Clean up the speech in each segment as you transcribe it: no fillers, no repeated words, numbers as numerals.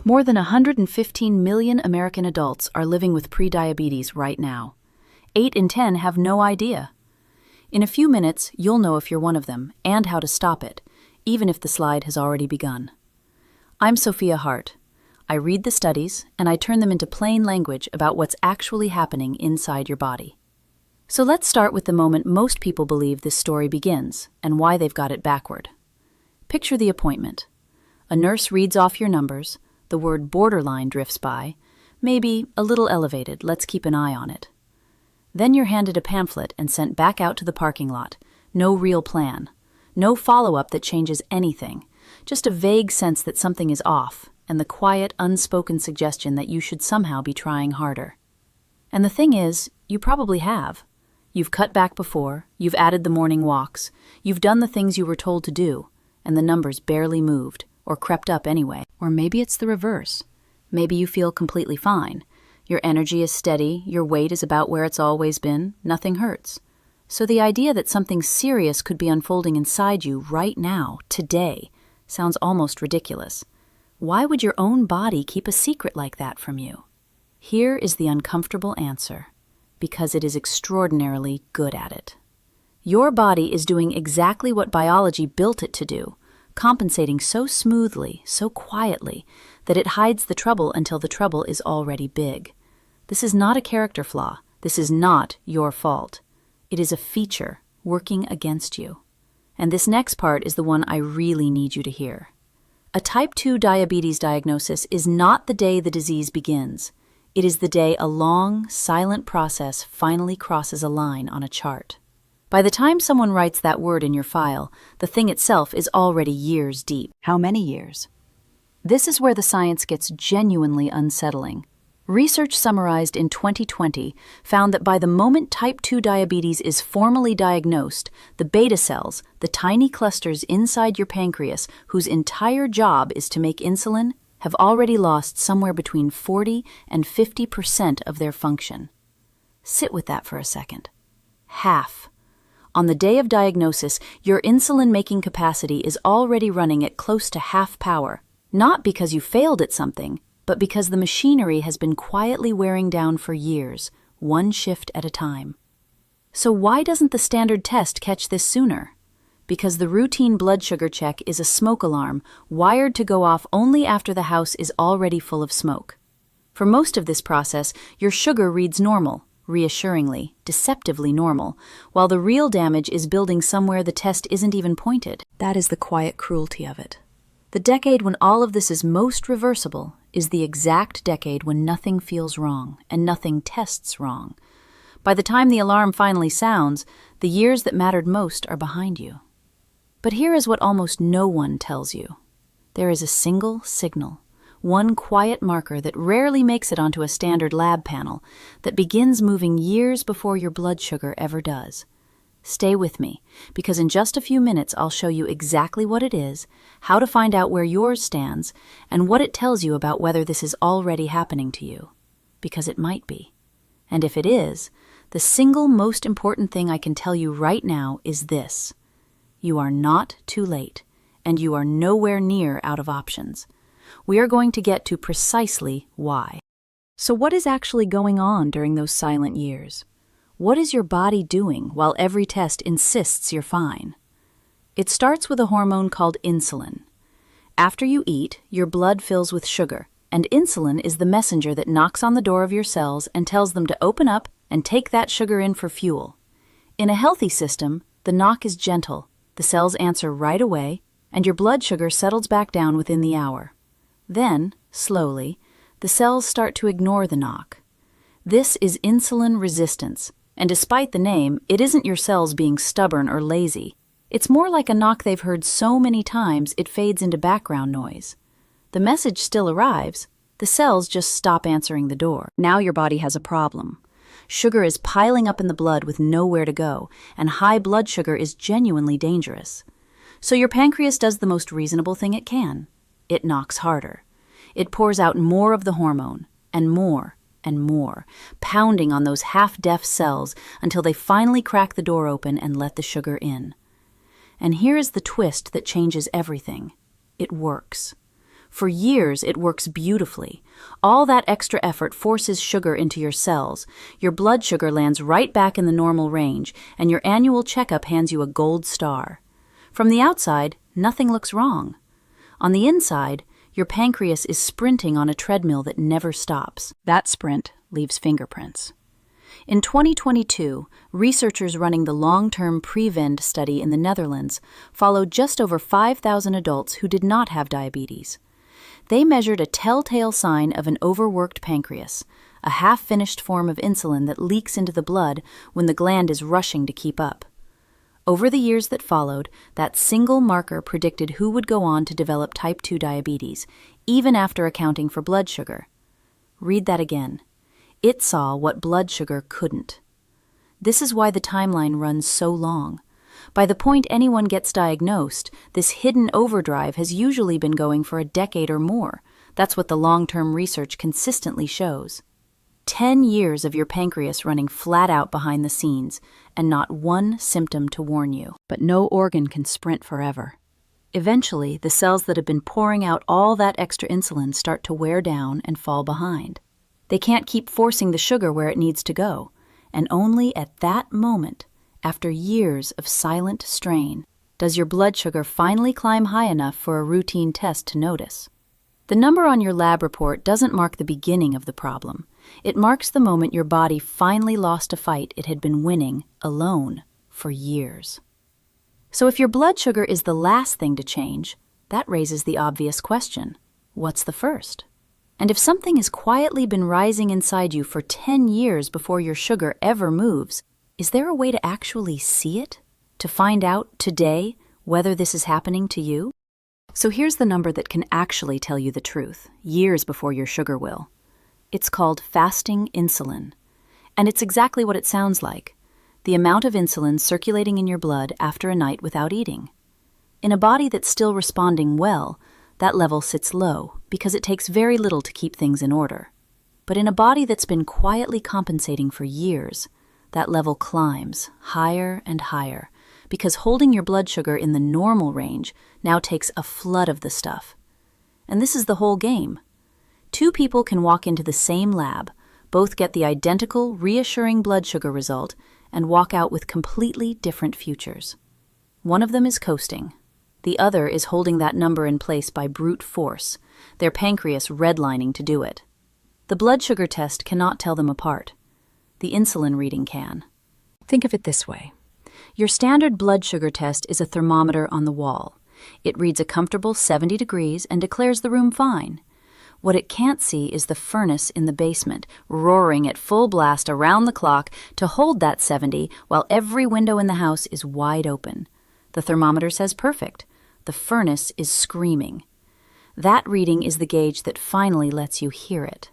More than 115 million American adults are living with prediabetes right now. 8 in 10 have no idea. In a few minutes, you'll know if you're one of them and how to stop it, even if the slide has already begun. I'm Sophia Hart. I read the studies and I turn them into plain language about what's actually happening inside your body. So let's start with the moment most people believe this story begins and why they've got it backward. Picture the appointment. A nurse reads off your numbers, the word borderline drifts by, maybe a little elevated, let's keep an eye on it. Then you're handed a pamphlet and sent back out to the parking lot. No real plan. No follow-up that changes anything. Just a vague sense that something is off, and the quiet, unspoken suggestion that you should somehow be trying harder. And the thing is, you probably have. You've cut back before, you've added the morning walks, you've done the things you were told to do, and the numbers barely moved, or crept up anyway. Or maybe it's the reverse. Maybe you feel completely fine. Your energy is steady, your weight is about where it's always been, nothing hurts. So the idea that something serious could be unfolding inside you right now, today, sounds almost ridiculous. Why would your own body keep a secret like that from you? Here is the uncomfortable answer. Because it is extraordinarily good at it. Your body is doing exactly what biology built it to do, compensating so smoothly, so quietly, that it hides the trouble until the trouble is already big. This is not a character flaw. This is not your fault. It is a feature working against you. And this next part is the one I really need you to hear. A type 2 diabetes diagnosis is not the day the disease begins. It is the day a long, silent process finally crosses a line on a chart. By the time someone writes that word in your file, the thing itself is already years deep. How many years? This is where the science gets genuinely unsettling. Research summarized in 2020 found that by the moment type 2 diabetes is formally diagnosed, the beta cells, the tiny clusters inside your pancreas whose entire job is to make insulin, have already lost somewhere between 40 and 50% of their function. Sit with that for a second. Half. On the day of diagnosis, your insulin-making capacity is already running at close to half power, not because you failed at something, but because the machinery has been quietly wearing down for years, one shift at a time. So why doesn't the standard test catch this sooner? Because the routine blood sugar check is a smoke alarm wired to go off only after the house is already full of smoke. For most of this process, your sugar reads normal, reassuringly, deceptively normal, while the real damage is building somewhere the test isn't even pointed. That is the quiet cruelty of it. The decade when all of this is most reversible is the exact decade when nothing feels wrong and nothing tests wrong. By the time the alarm finally sounds, the years that mattered most are behind you. But here is what almost no one tells you. There is a single signal, one quiet marker that rarely makes it onto a standard lab panel, that begins moving years before your blood sugar ever does. Stay with me, because in just a few minutes I'll show you exactly what it is, how to find out where yours stands, and what it tells you about whether this is already happening to you. Because it might be. And if it is, the single most important thing I can tell you right now is this. You are not too late, and you are nowhere near out of options. We are going to get to precisely why. So what is actually going on during those silent years? What is your body doing while every test insists you're fine? It starts with a hormone called insulin. After you eat, your blood fills with sugar, and insulin is the messenger that knocks on the door of your cells and tells them to open up and take that sugar in for fuel. In a healthy system, the knock is gentle, the cells answer right away, and your blood sugar settles back down within the hour. Then, slowly, the cells start to ignore the knock. This is insulin resistance. And despite the name, it isn't your cells being stubborn or lazy. It's more like a knock they've heard so many times it fades into background noise. The message still arrives. The cells just stop answering the door. Now your body has a problem. Sugar is piling up in the blood with nowhere to go, and high blood sugar is genuinely dangerous. So your pancreas does the most reasonable thing it can. It knocks harder. It pours out more of the hormone, and more, pounding on those half-deaf cells until they finally crack the door open and let the sugar in. And here is the twist that changes everything. It works. For years, it works beautifully. All that extra effort forces sugar into your cells. Your blood sugar lands right back in the normal range, and your annual checkup hands you a gold star. From the outside, nothing looks wrong. On the inside, your pancreas is sprinting on a treadmill that never stops. That sprint leaves fingerprints. In 2022, researchers running the long-term PREVENT study in the Netherlands followed just over 5,000 adults who did not have diabetes. They measured a telltale sign of an overworked pancreas, a half-finished form of insulin that leaks into the blood when the gland is rushing to keep up. Over the years that followed, that single marker predicted who would go on to develop type 2 diabetes, even after accounting for blood sugar. Read that again. It saw what blood sugar couldn't. This is why the timeline runs so long. By the point anyone gets diagnosed, this hidden overdrive has usually been going for a decade or more. That's what the long-term research consistently shows. 10 years of your pancreas running flat out behind the scenes, and not one symptom to warn you. But no organ can sprint forever. Eventually, the cells that have been pouring out all that extra insulin start to wear down and fall behind. They can't keep forcing the sugar where it needs to go, and only at that moment, after years of silent strain, does your blood sugar finally climb high enough for a routine test to notice. The number on your lab report doesn't mark the beginning of the problem. It marks the moment your body finally lost a fight it had been winning alone for years. So if your blood sugar is the last thing to change, that raises the obvious question: what's the first? And if something has quietly been rising inside you for 10 years before your sugar ever moves, is there a way to actually see it? To find out today whether this is happening to you? So here's the number that can actually tell you the truth, years before your sugar will. It's called fasting insulin. And it's exactly what it sounds like: the amount of insulin circulating in your blood after a night without eating. In a body that's still responding well, that level sits low because it takes very little to keep things in order. But in a body that's been quietly compensating for years, that level climbs higher and higher because holding your blood sugar in the normal range now takes a flood of the stuff. And this is the whole game. Two people can walk into the same lab, both get the identical, reassuring blood sugar result, and walk out with completely different futures. One of them is coasting. The other is holding that number in place by brute force, their pancreas redlining to do it. The blood sugar test cannot tell them apart. The insulin reading can. Think of it this way. Your standard blood sugar test is a thermometer on the wall. It reads a comfortable 70 degrees and declares the room fine. What it can't see is the furnace in the basement, roaring at full blast around the clock to hold that 70 while every window in the house is wide open. The thermometer says perfect. The furnace is screaming. That reading is the gauge that finally lets you hear it.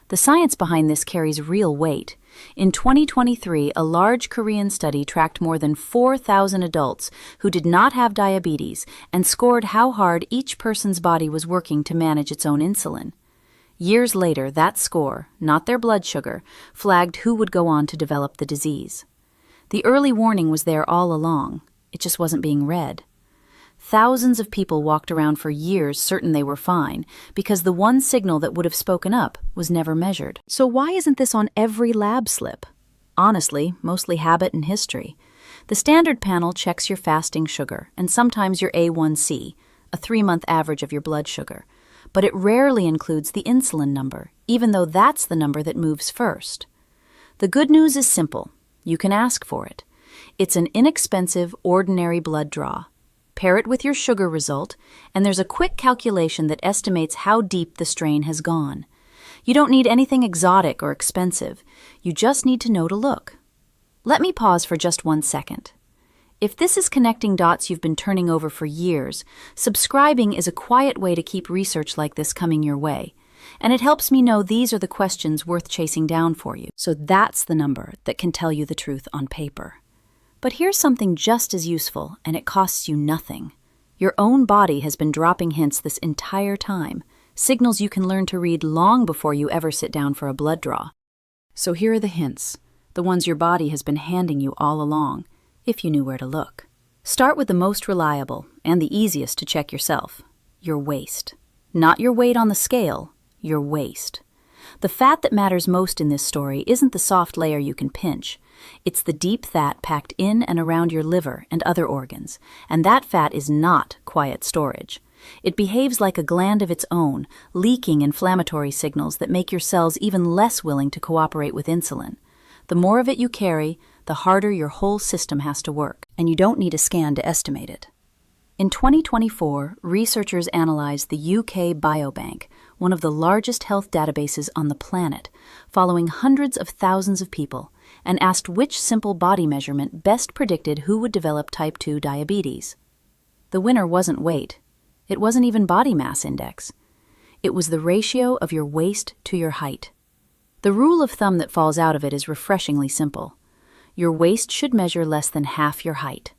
The science behind this carries real weight. In 2023, a large Korean study tracked more than 4,000 adults who did not have diabetes and scored how hard each person's body was working to manage its own insulin. Years later, that score, not their blood sugar, flagged who would go on to develop the disease. The early warning was there all along. It just wasn't being read. Thousands of people walked around for years certain they were fine because the one signal that would have spoken up was never measured. So why isn't this on every lab slip? Honestly, mostly habit and history. The standard panel checks your fasting sugar and sometimes your A1C, a 3-month average of your blood sugar, but it rarely includes the insulin number, even though that's the number that moves first. The good news is simple. You can ask for it. It's an inexpensive, ordinary blood draw. Pair it with your sugar result, and there's a quick calculation that estimates how deep the strain has gone. You don't need anything exotic or expensive. You just need to know to look. Let me pause for just 1 second. If this is connecting dots you've been turning over for years, subscribing is a quiet way to keep research like this coming your way. And it helps me know these are the questions worth chasing down for you. So that's the number that can tell you the truth on paper. But here's something just as useful, and it costs you nothing. Your own body has been dropping hints this entire time, signals you can learn to read long before you ever sit down for a blood draw. So here are the hints, the ones your body has been handing you all along, if you knew where to look. Start with the most reliable and the easiest to check yourself, your waist. Not your weight on the scale, your waist. The fat that matters most in this story isn't the soft layer you can pinch. It's the deep fat packed in and around your liver and other organs, and that fat is not quiet storage. It behaves like a gland of its own, leaking inflammatory signals that make your cells even less willing to cooperate with insulin. The more of it you carry, the harder your whole system has to work, and you don't need a scan to estimate it. In 2024, researchers analyzed the UK Biobank, one of the largest health databases on the planet, following hundreds of thousands of people, and asked which simple body measurement best predicted who would develop type 2 diabetes. The winner wasn't weight. It wasn't even body mass index. It was the ratio of your waist to your height. The rule of thumb that falls out of it is refreshingly simple. Your waist should measure less than half your height.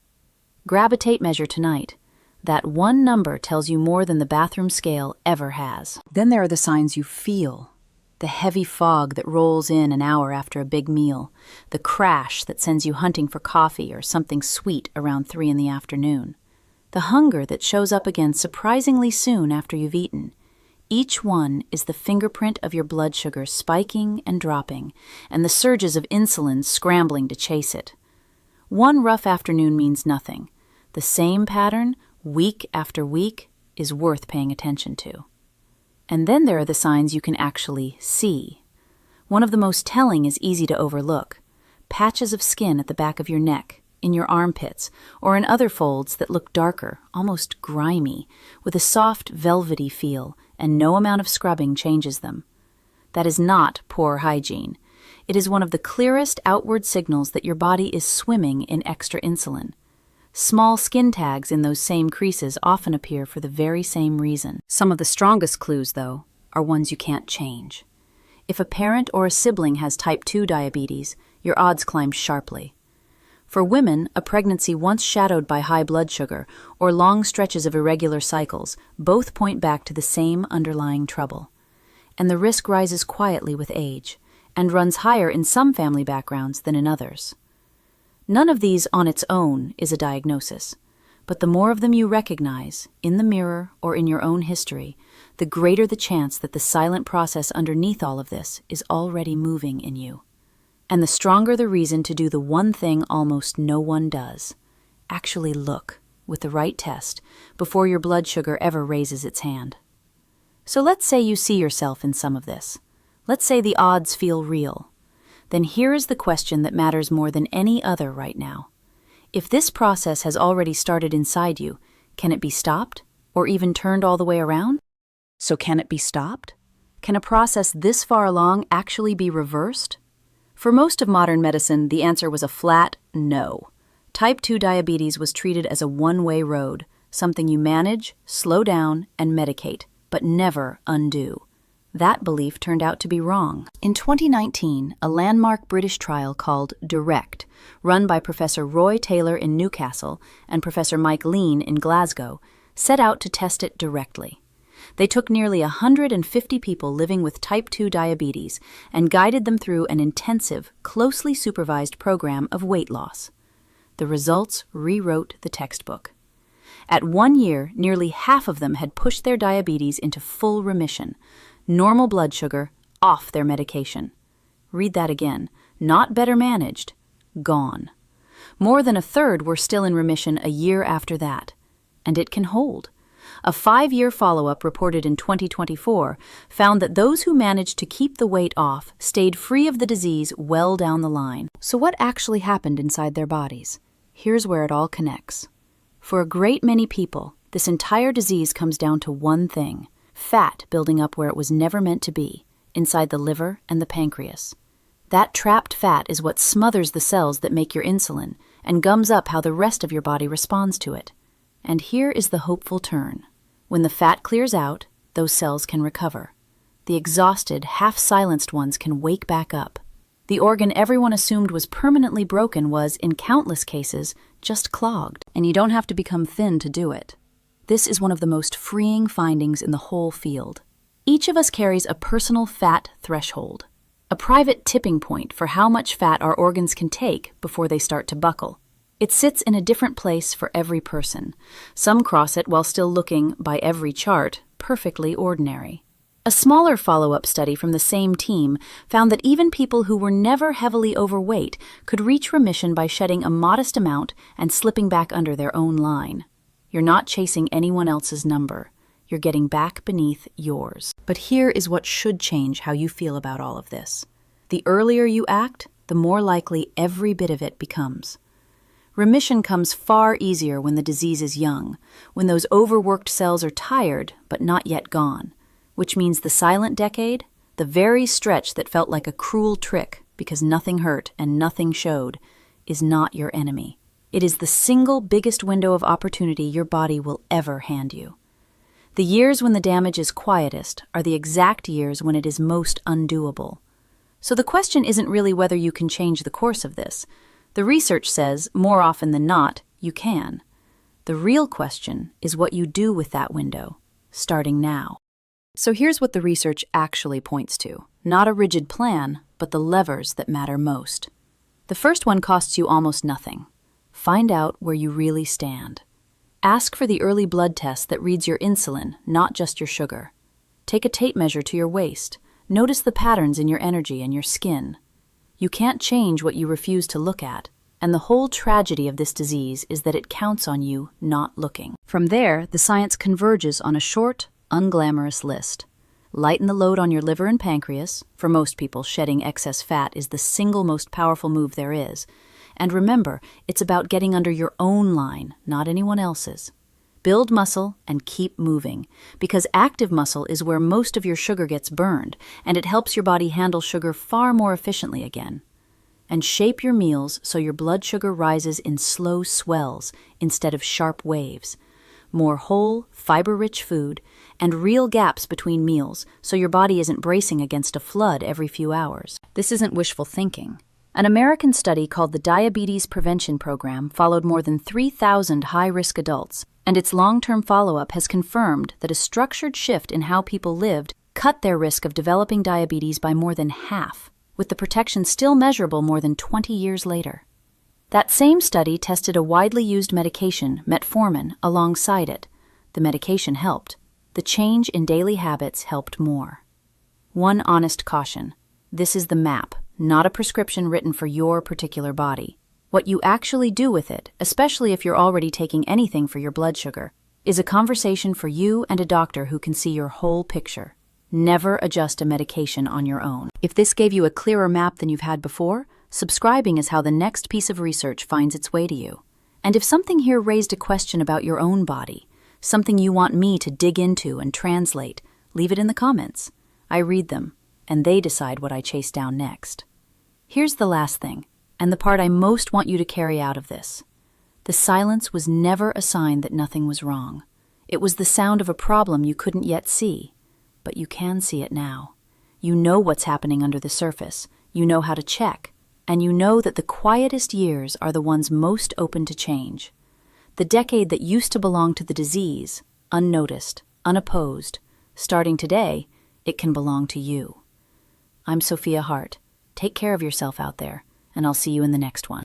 Grab a tape measure tonight. That one number tells you more than the bathroom scale ever has. Then there are the signs you feel. The heavy fog that rolls in an hour after a big meal. The crash that sends you hunting for coffee or something sweet around 3 in the afternoon. The hunger that shows up again surprisingly soon after you've eaten. Each one is the fingerprint of your blood sugar spiking and dropping, and the surges of insulin scrambling to chase it. One rough afternoon means nothing. The same pattern, week after week, is worth paying attention to. And then there are the signs you can actually see. One of the most telling is easy to overlook. Patches of skin at the back of your neck, in your armpits, or in other folds that look darker, almost grimy, with a soft, velvety feel, and no amount of scrubbing changes them. That is not poor hygiene. It is one of the clearest outward signals that your body is swimming in extra insulin. Small skin tags in those same creases often appear for the very same reason. Some of the strongest clues, though, are ones you can't change. If a parent or a sibling has type 2 diabetes, your odds climb sharply. For women, a pregnancy once shadowed by high blood sugar or long stretches of irregular cycles both point back to the same underlying trouble. And the risk rises quietly with age, and runs higher in some family backgrounds than in others. None of these on its own is a diagnosis, but the more of them you recognize, in the mirror or in your own history, the greater the chance that the silent process underneath all of this is already moving in you. And the stronger the reason to do the one thing almost no one does. Actually look, with the right test, before your blood sugar ever raises its hand. So let's say you see yourself in some of this. Let's say the odds feel real. Then here is the question that matters more than any other right now. If this process has already started inside you, can it be stopped, or even turned all the way around? So can it be stopped? Can a process this far along actually be reversed? For most of modern medicine, the answer was a flat no. Type 2 diabetes was treated as a one-way road, something you manage, slow down, and medicate, but never undo. That belief turned out to be wrong. In 2019, a landmark British trial called DIRECT, run by Professor Roy Taylor in Newcastle and Professor Mike Lean in Glasgow, set out to test it directly. They took nearly 150 people living with type 2 diabetes and guided them through an intensive, closely supervised program of weight loss. The results rewrote the textbook. At 1 year, nearly half of them had pushed their diabetes into full remission, normal blood sugar, off their medication. Read that again. Not better managed, gone. More than a third were still in remission a year after that. And it can hold. A 5-year follow-up reported in 2024 found that those who managed to keep the weight off stayed free of the disease well down the line. So what actually happened inside their bodies? Here's where it all connects. For a great many people, this entire disease comes down to one thing: fat building up where it was never meant to be, inside the liver and the pancreas. That trapped fat is what smothers the cells that make your insulin and gums up how the rest of your body responds to it. And here is the hopeful turn. When the fat clears out, those cells can recover. The exhausted, half-silenced ones can wake back up. The organ everyone assumed was permanently broken was, in countless cases, just clogged. And you don't have to become thin to do it. This is one of the most freeing findings in the whole field. Each of us carries a personal fat threshold, a private tipping point for how much fat our organs can take before they start to buckle. It sits in a different place for every person. Some cross it while still looking, by every chart, perfectly ordinary. A smaller follow-up study from the same team found that even people who were never heavily overweight could reach remission by shedding a modest amount and slipping back under their own line. You're not chasing anyone else's number. You're getting back beneath yours. But here is what should change how you feel about all of this. The earlier you act, the more likely every bit of it becomes. Remission comes far easier when the disease is young, when those overworked cells are tired but not yet gone, which means the silent decade, the very stretch that felt like a cruel trick because nothing hurt and nothing showed, is not your enemy. It is the single biggest window of opportunity your body will ever hand you. The years when the damage is quietest are the exact years when it is most undoable. So the question isn't really whether you can change the course of this. The research says, more often than not, you can. The real question is what you do with that window, starting now. So here's what the research actually points to. Not a rigid plan, but the levers that matter most. The first one costs you almost nothing. Find out where you really stand. Ask for the early blood test that reads your insulin, not just your sugar. Take a tape measure to your waist. Notice the patterns in your energy and your skin. You can't change what you refuse to look at, and the whole tragedy of this disease is that it counts on you not looking. From there, the science converges on a short, unglamorous list. Lighten the load on your liver and pancreas. For most people, shedding excess fat is the single most powerful move there is. And remember, it's about getting under your own line, not anyone else's. Build muscle and keep moving, because active muscle is where most of your sugar gets burned, and it helps your body handle sugar far more efficiently again. And shape your meals so your blood sugar rises in slow swells instead of sharp waves. More whole, fiber-rich food, and real gaps between meals so your body isn't bracing against a flood every few hours. This isn't wishful thinking. An American study called the Diabetes Prevention Program followed more than 3,000 high-risk adults, and its long-term follow-up has confirmed that a structured shift in how people lived cut their risk of developing diabetes by more than half, with the protection still measurable more than 20 years later. That same study tested a widely used medication, metformin, alongside it. The medication helped. The change in daily habits helped more. One honest caution. This is the map, not a prescription written for your particular body. What you actually do with it, especially if you're already taking anything for your blood sugar, is a conversation for you and a doctor who can see your whole picture. Never adjust a medication on your own. If this gave you a clearer map than you've had before, subscribing is how the next piece of research finds its way to you. And if something here raised a question about your own body, something you want me to dig into and translate, leave it in the comments. I read them, and they decide what I chase down next. Here's the last thing, and the part I most want you to carry out of this. The silence was never a sign that nothing was wrong. It was the sound of a problem you couldn't yet see, but you can see it now. You know what's happening under the surface, you know how to check, and you know that the quietest years are the ones most open to change. The decade that used to belong to the disease, unnoticed, unopposed, starting today, it can belong to you. I'm Sophia Hart. Take care of yourself out there, and I'll see you in the next one.